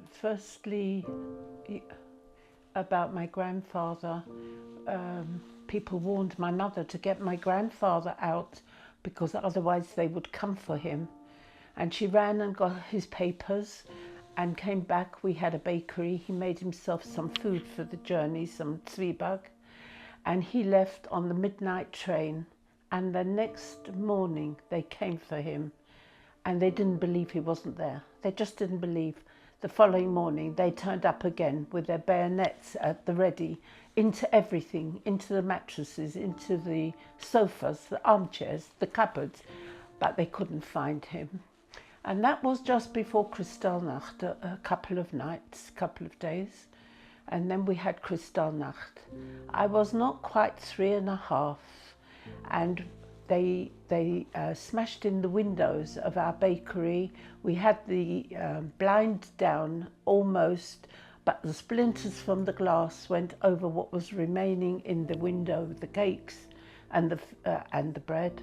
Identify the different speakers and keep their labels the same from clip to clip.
Speaker 1: Firstly, about my grandfather, people warned my mother to get my grandfather out because otherwise they would come for him. And she ran and got his papers and came back. We had a bakery. He made himself some food for the journey, some Zwieback, and he left on the midnight train. And the next morning they came for him and they didn't believe he wasn't there. They just didn't believe. The following morning they turned up again with their bayonets at the ready, into everything, into the mattresses, into the sofas, the armchairs, the cupboards, but they couldn't find him. And that was just before Kristallnacht, a couple of nights, couple of days. And then we had Kristallnacht. I was not quite 3.5, and they smashed in the windows of our bakery. We had the blind down almost, but the splinters from the glass went over what was remaining in the window, the cakes and the bread.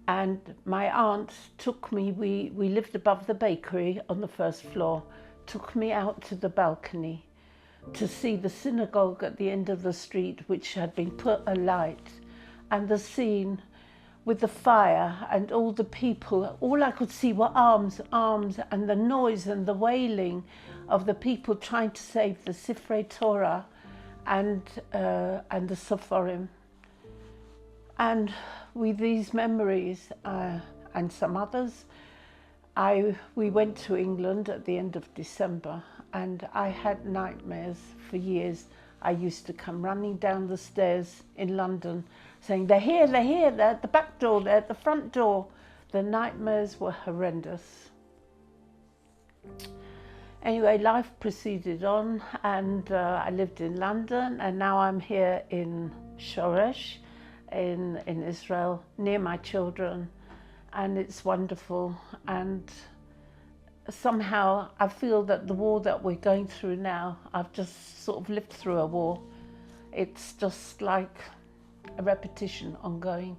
Speaker 1: And my aunt took me, we lived above the bakery on the first floor, took me out to the balcony to see the synagogue at the end of the street, which had been put alight, and the scene with the fire and all the people. All I could see were arms, and the noise and the wailing of the people trying to save the Sifrei Torah and the Sophorim. And with these memories and some others, we went to England at the end of December, and I had nightmares for years. I used to come running down the stairs in London saying, they're here, they're at the back door, they're at the front door. The nightmares were horrendous. Anyway, life proceeded on, and I lived in London, and now I'm here in Shoresh, in Israel, near my children, and it's wonderful. And somehow I feel that the war that we're going through now, I've just sort of lived through a war. It's just like a repetition ongoing.